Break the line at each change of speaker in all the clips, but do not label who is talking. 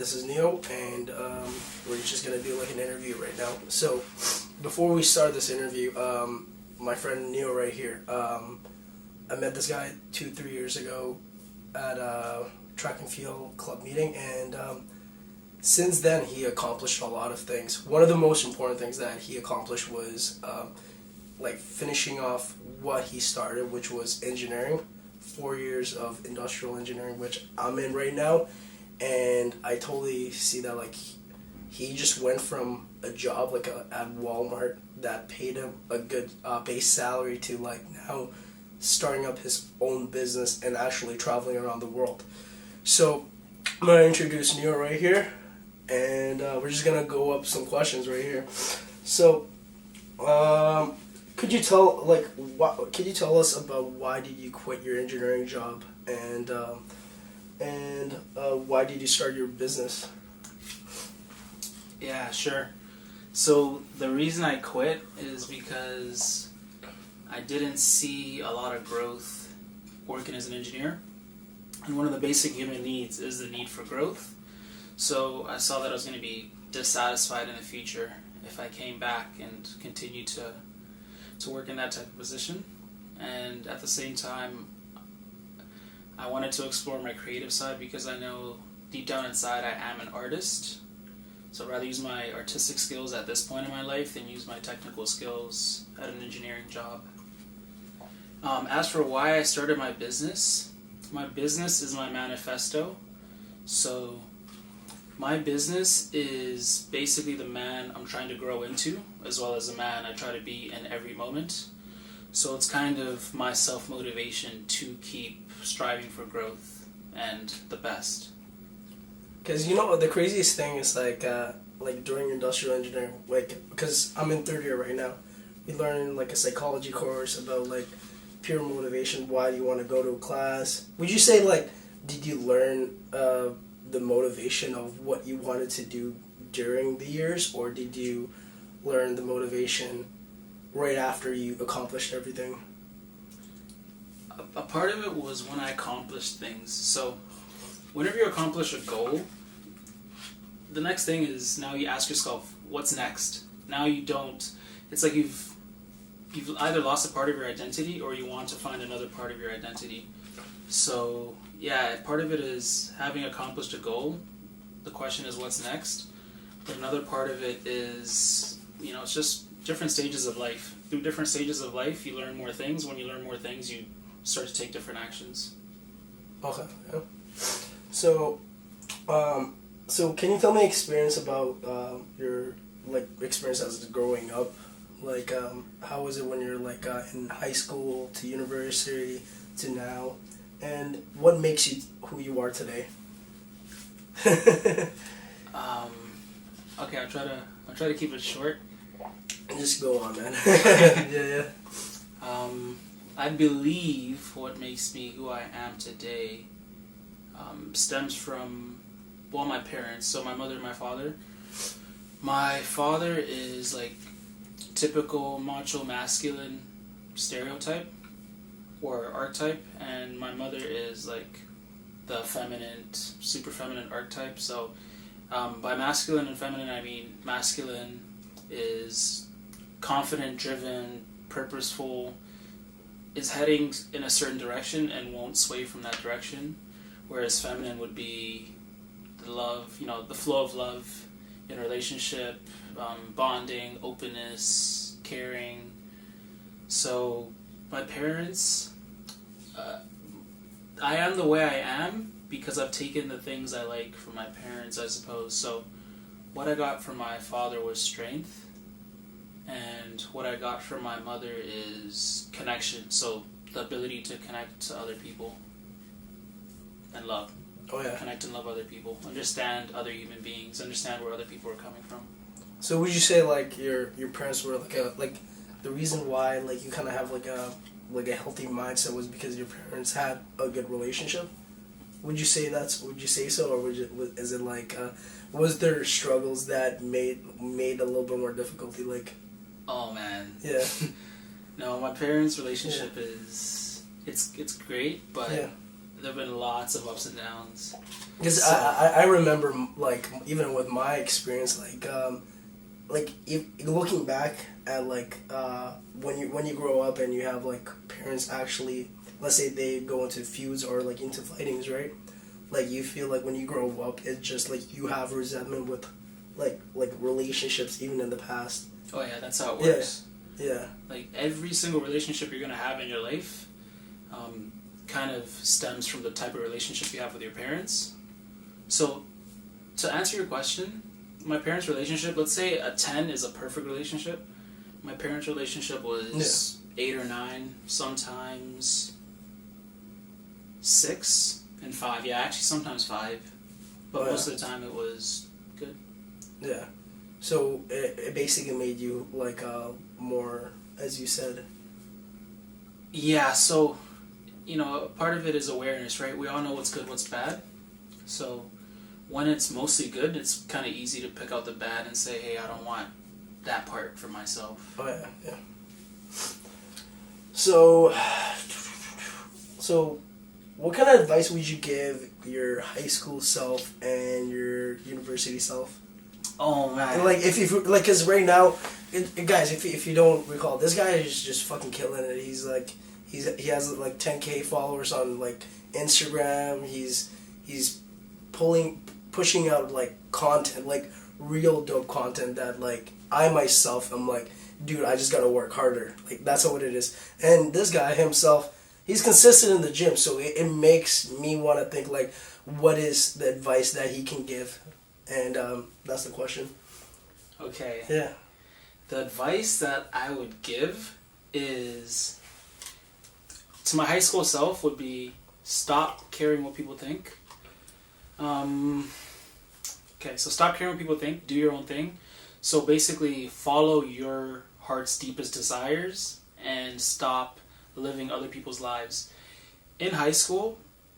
this is NYO, and we're just gonna do like an interview right now. So, before we start this interview, my friend NYO right here, I met this guy 2-3 years ago at a track and field club meeting, and since then he accomplished a lot of things. One of the most important things that he accomplished was like finishing off what he started, which was engineering. 4 years of industrial engineering, which I'm in right now, and I totally see that like he just went from a job like at Walmart that paid him a good base salary to like now starting up his own business and actually traveling around the world. So I'm gonna introduce NYO right here, and we're just gonna go up some questions right here. So could you tell us about why did you quit your engineering job, and why did you start your business?
Yeah, sure. So the reason I quit is because I didn't see a lot of growth working as an engineer. And one of the basic human needs is the need for growth. So I saw that I was going to be dissatisfied in the future if I came back and continued to work in that type of position. And at the same time, I wanted to explore my creative side because I know deep down inside I am an artist. So I'd rather use my artistic skills at this point in my life than use my technical skills at an engineering job. As for why I started my business is my manifesto. So my business is basically the man I'm trying to grow into, as well as the man I try to be in every moment. So it's kind of my self-motivation to keep striving for growth and the best.
Because you know the craziest thing is like during industrial engineering, like because I'm in third year right now, we learn like a psychology course about like pure motivation. Why do you want to go to a class? Would you say like did you learn the motivation of what you wanted to do during the years, or did you learn the motivation right after you accomplished everything?
A part of it was when I accomplished things. So whenever you accomplish a goal, the next thing is now you ask yourself, what's next? Now you don't, it's like you've either lost a part of your identity or you want to find another part of your identity. So yeah, part of it is having accomplished a goal. The question is what's next. But another part of it is, it's just different stages of life. Through different stages of life, you learn more things. When you learn more things, you start to take different actions.
Okay. Yeah. So can you tell me experience about your experience as growing up? Like, how was it when you're in high school to university to now, and what makes you who you are today?
Okay, I'll try to keep it short.
Just go on, man. Yeah.
I believe what makes me who I am today stems from, my parents. So my mother and my father. My father is like typical macho masculine stereotype or archetype, and my mother is like the feminine, super feminine archetype. So by masculine and feminine, I mean masculine is confident, driven, purposeful, is heading in a certain direction and won't sway from that direction, whereas feminine would be the love, the flow of love in a relationship, bonding, openness, caring. So my parents, I am the way I am because I've taken the things I like from my parents, I suppose. So what I got from my father was strength, and what I got from my mother is connection. So the ability to connect to other people and love.
Oh yeah.
Connect and love other people. Understand other human beings. Understand where other people are coming from.
So would you say like your parents were like the reason why like you kind of have like a healthy mindset was because your parents had a good relationship? Would you say so, or is it like was there struggles that made a little bit more difficulty like?
Oh man.
Yeah.
No, my parents' relationship is it's great, but There've been lots of ups and downs.
Because I remember, like, even with my experience, looking back at, like, when you grow up and you have, like, parents actually, let's say they go into feuds or, like, into fightings, right? Like, you feel like when you grow up, it's just, like, you have resentment with, like relationships even in the past.
Oh, yeah, that's how it works.
Yeah.
Like, every single relationship you're going to have in your life kind of stems from the type of relationship you have with your parents. So, to answer your question, my parents' relationship, let's say a 10 is a perfect relationship. My parents' relationship was 8 or 9, sometimes 6 and 5. Yeah, actually sometimes 5. But most of the time it was good.
Yeah. So it basically made you, like, more, as you said.
Yeah, so, you know, part of it is awareness, right? We all know what's good, what's bad. So when it's mostly good, it's kind of easy to pick out the bad and say, hey, I don't want that part for myself.
Oh, yeah. So what kind of advice would you give your high school self and your university self?
Oh, man.
Like, if you, like, because right now, guys, if you don't recall, this guy is just fucking killing it. He's like, he has like 10K followers on, like, Instagram. He's pushing out, like, content, like, real dope content that, like, I myself am like, dude, I just gotta work harder. Like, that's what it is. And this guy himself, he's consistent in the gym, so it makes me want to think, like, what is the advice that he can give? And that's the question.
Okay.
Yeah.
The advice that I would give is, to my high school self, would be stop caring what people think. Okay, so stop caring what people think. Do your own thing. So basically, follow your heart's deepest desires and stop living other people's lives. In high school,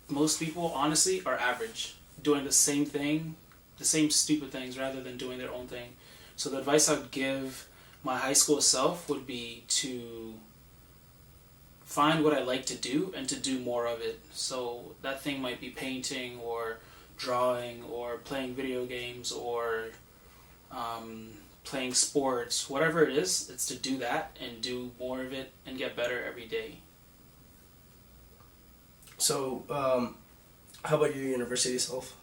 most people, honestly, are average, doing the same thing, the same stupid things, rather than doing their own thing. So the advice I would give my high school self would be to find what I like to do and to do more of it. So that thing might be painting or drawing or playing video games or playing sports. Whatever it is, it's to do that and do more of it and get better every day. So,
how about your university self?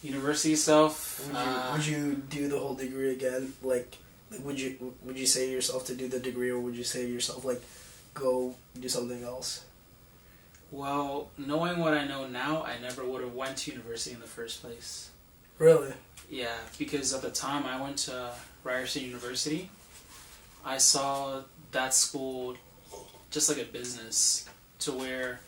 University self.
Would you do the whole degree again? Like, would you say to yourself to do the degree, or would you say to yourself, like, go do something else?
Well, knowing what I know now, I never would have went to university in the first place.
Really?
Yeah, because at the time I went to Ryerson University, I saw that school just like a business, to where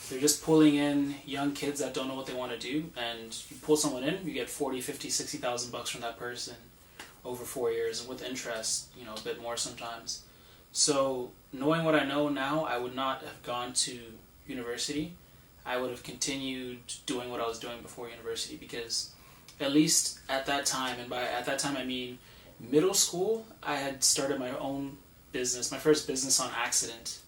they're just pulling in young kids that don't know what they want to do, and you pull someone in, you get 40, 50, 60,000 bucks from that person over 4 years with interest, you know, a bit more sometimes. So knowing what I know now, I would not have gone to university. I would have continued doing what I was doing before university, because at least at that time, and by at that time I mean middle school, I had started my own business, my first business on accident.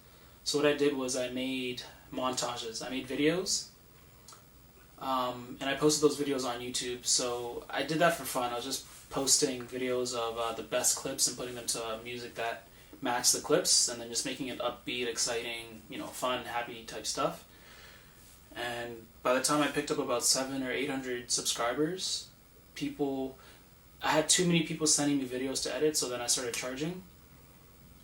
So what I did was I made montages. I made videos, and I posted those videos on YouTube. So I did that for fun. I was just posting videos of the best clips and putting them to music that matched the clips, and then just making it upbeat, exciting, you know, fun, happy type stuff. And by the time I picked up about 700 or 800 subscribers, I had too many people sending me videos to edit, so then I started charging.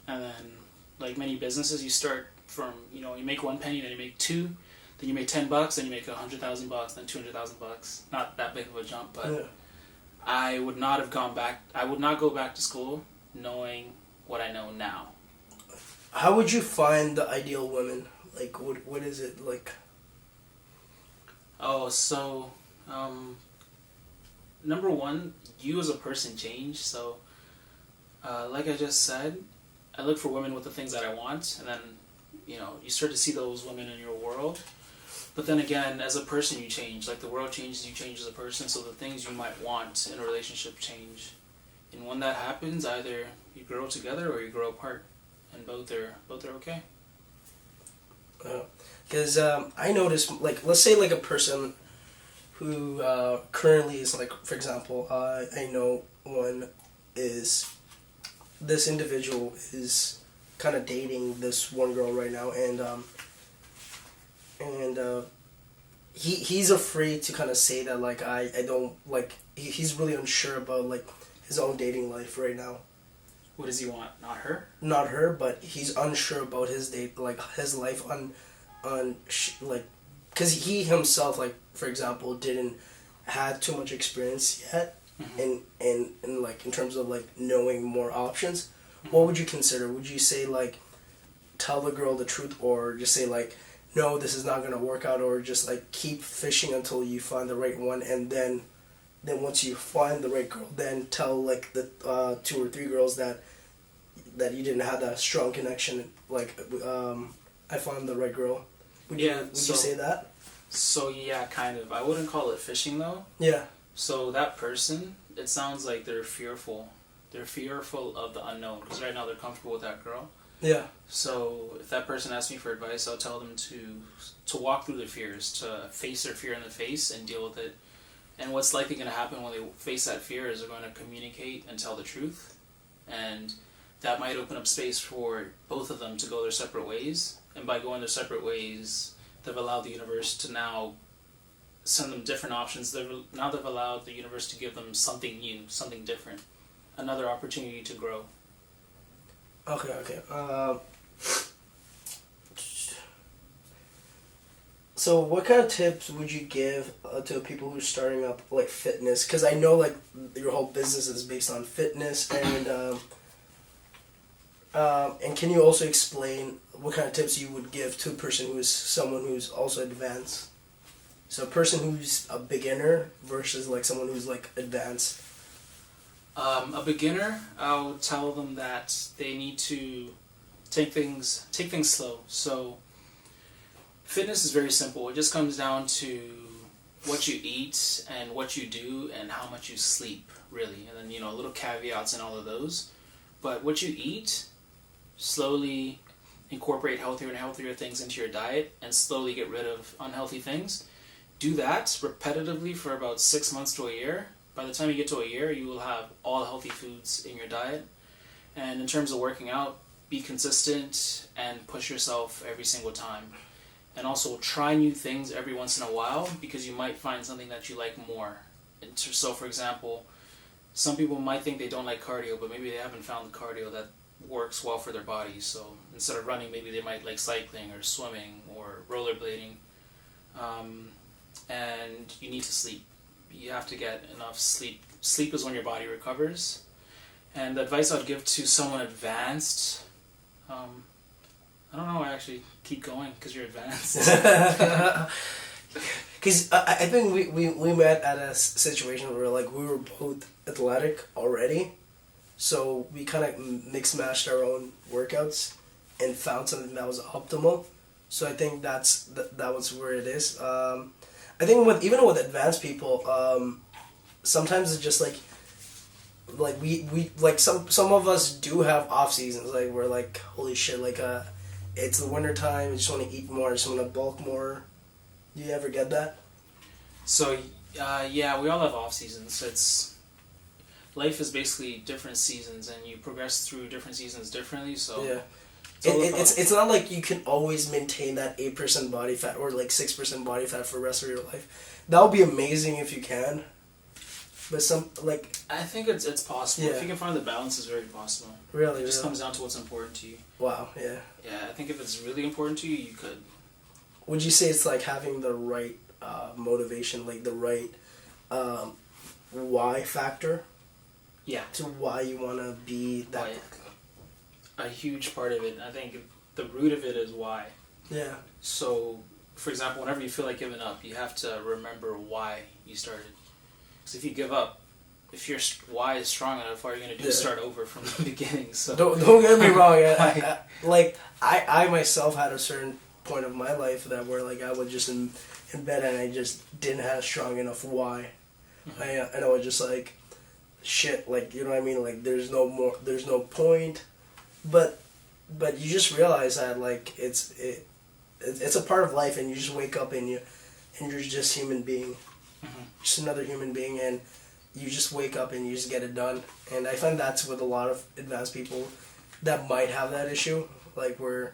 And then, like many businesses, you start from, you know, you make 1 penny, then you make 2, then you make $10, then you make 100,000 bucks, then 200,000 bucks. Not that big of a jump, but yeah. I would not have gone back. I would not go back to school knowing what I know now.
How would you find the ideal woman? Like, what is it like?
Oh, so number one, you as a person change. So, like I just said, I look for women with the things that I want, and then, you know, you start to see those women in your world. But then again, as a person, you change. Like, the world changes, you change as a person, so the things you might want in a relationship change. And when that happens, either you grow together or you grow apart, and both are okay.
Because I noticed, like, let's say like a person who currently is like, for example, I know one is this individual is kind of dating this one girl right now, and he's afraid to kind of say that like I don't like he's really unsure about like his own dating life right now.
What does he want? Not her?
Not her, but he's unsure about his date, like his life like, because he himself, like for example, didn't had too much experience yet, in like in terms of like knowing more options. What would you consider? Would you say like tell the girl the truth, or just say like no, this is not gonna work out, or just like keep fishing until you find the right one, and then once you find the right girl, then tell like the 2 or 3 girls that you didn't have that strong connection. Like I found the right girl. Would you say that?
So yeah, kind of. I wouldn't call it fishing though.
Yeah.
So that person, it sounds like they're fearful. They're fearful of the unknown because right now they're comfortable with that girl.
Yeah.
So if that person asks me for advice, I'll tell them to walk through their fears, to face their fear in the face and deal with it. And what's likely going to happen when they face that fear is they're going to communicate and tell the truth. And that might open up space for both of them to go their separate ways. And by going their separate ways, they've allowed the universe to now send them different options. Now they've allowed the universe to give them something new, something different, another opportunity to grow.
Okay. So what kind of tips would you give to people who are starting up like fitness? Because I know like your whole business is based on fitness, and can you also explain what kind of tips you would give to a person who is someone who's also advanced? So a person who's a beginner versus like someone who's like advanced.
A beginner, I'll tell them that they need to take things slow. So fitness is very simple. It just comes down to what you eat and what you do and how much you sleep, really. And then, little caveats in all of those. But what you eat, slowly incorporate healthier and healthier things into your diet and slowly get rid of unhealthy things. Do that repetitively for about 6 months to a year. By the time you get to a year, you will have all healthy foods in your diet. And in terms of working out, be consistent and push yourself every single time. And also try new things every once in a while because you might find something that you like more. And so for example, some people might think they don't like cardio, but maybe they haven't found the cardio that works well for their bodies. So instead of running, maybe they might like cycling or swimming or rollerblading. And you need to sleep. You have to get enough sleep. Sleep is when your body recovers. And the advice I'd give to someone advanced, I don't know, I actually keep going because you're advanced.
Because I think we met at a situation where like we were both athletic already, so we kind of mix-matched our own workouts and found something that was optimal. So I think that was where it is. I think even with advanced people, sometimes it's just like we like some of us do have off seasons, like we're like holy shit, like it's the winter time, I just want to eat more, I just want to bulk more. Do you ever get that?
So yeah, we all have off seasons. Life is basically different seasons, and you progress through different seasons differently. So
yeah. It's not like you can always maintain that 8% body fat or like 6% body fat for the rest of your life. That would be amazing if you can. But
I think it's possible.
Yeah.
If you can find the balance, it's very possible.
Really,
it just comes down to what's important to you.
Wow, yeah.
Yeah, I think if it's really important to you, you could.
Would you say it's like having the right motivation, like the right why factor?
Yeah.
To why you want to be that.
A huge part of it, I think the root of it is why.
Yeah.
So, for example, whenever you feel like giving up, you have to remember why you started. Because if you give up, if your why is strong enough, all you're going to do is start over from the beginning. So
Don't get me wrong. I myself had a certain point of my life that where like I was just in bed and I just didn't have a strong enough why. Mm-hmm. And I was just like, shit, like, you know what I mean? Like, there's no point. But you just realize that like it's a part of life, and you just wake up and you're just human being, just another human being, and you just wake up and you just get it done. And I find that's with a lot of advanced people that might have that issue, like where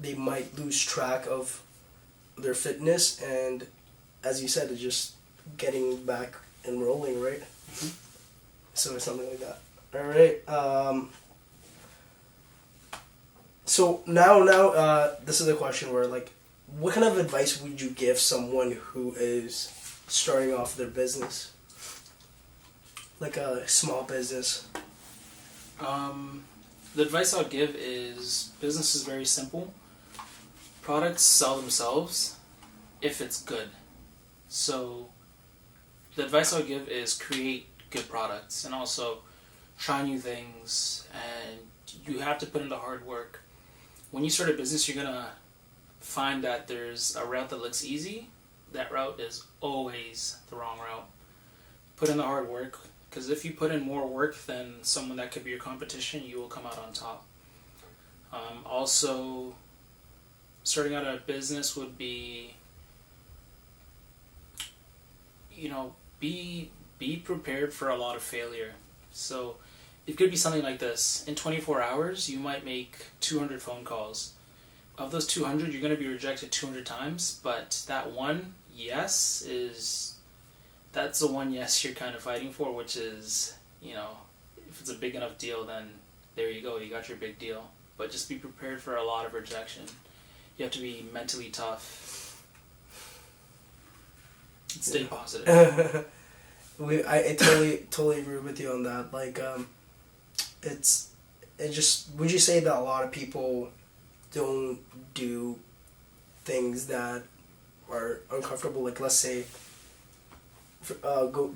they might lose track of their fitness, and as you said, it's just getting back and rolling, right? So it's something like that. All right. So now, this is a question where, like, what kind of advice would you give someone who is starting off their business, like a small business?
The advice I'll give is business is very simple. Products sell themselves if it's good. So the advice I'll give is create good products, and also try new things, and you have to put in the hard work. When you start a business, you're going to find that there's a route that looks easy. That route is always the wrong route. Put in the hard work, because if you put in more work than someone that could be your competition, you will come out on top. Also, starting out a business would be, be prepared for a lot of failure. So it could be something like this. In 24 hours, you might make 200 phone calls. Of those 200, you're going to be rejected 200 times, but that one yes that's the one yes you're kind of fighting for, which is, if it's a big enough deal, then there you go, you got your big deal. But just be prepared for a lot of rejection. You have to be mentally tough. Stay positive.
I totally agree with you on that. Like, would you say that a lot of people don't do things that are uncomfortable? Like, let's say,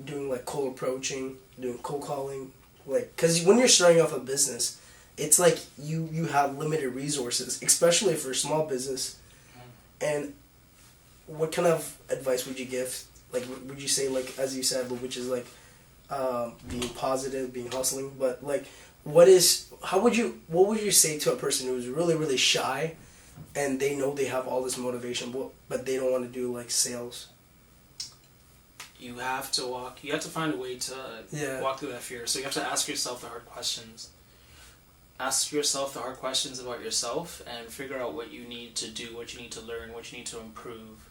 doing like cold approaching, doing cold calling, like, because when you're starting off a business, it's like you have limited resources, especially for a small business. And what kind of advice would you give? Like, would you say, like, as you said, which is like being positive, being hustling, but like, what would you say to a person who's really, really shy and they know they have all this motivation, but they don't want to do like sales?
You have to find a way to walk through that fear. So you have to ask yourself the hard questions. Ask yourself the hard questions about yourself and figure out what you need to do, what you need to learn, what you need to improve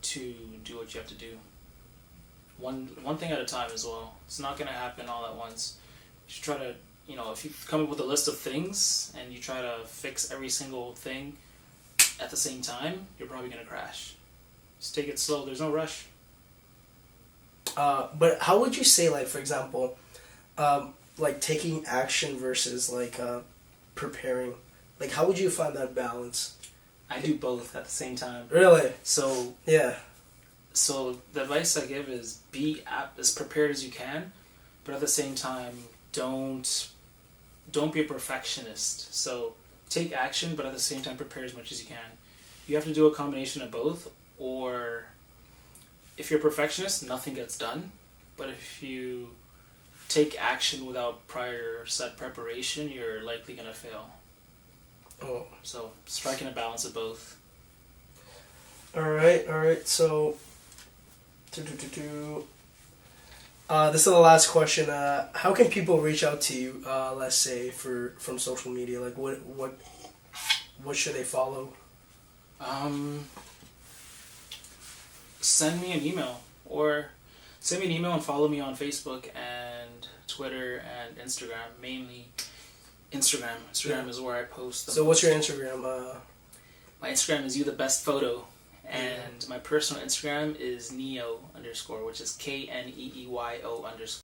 to do what you have to do. One thing at a time as well. It's not going to happen all at once. You should try to, if you come up with a list of things and you try to fix every single thing at the same time, you're probably going to crash. Just take it slow. There's no rush.
But how would you say, like, for example, like taking action versus like preparing? Like, how would you find that balance?
I do both at the same time.
Really?
So
yeah.
So the advice I give is be as prepared as you can, but at the same time, don't be a perfectionist. So take action, but at the same time, prepare as much as you can. You have to do a combination of both, or if you're a perfectionist, nothing gets done. But if you take action without prior set preparation, you're likely going to fail.
Oh.
So striking a balance of both.
All right. So, this is the last question. How can people reach out to you? Let's say from social media. Like, what should they follow?
Send me an email, and follow me on Facebook and Twitter and Instagram. Mainly Instagram. Instagram is where I post them.
So what's your Instagram?
My Instagram is Youthebestphoto, and my personal Instagram is NYO_, which is KNEEYO_.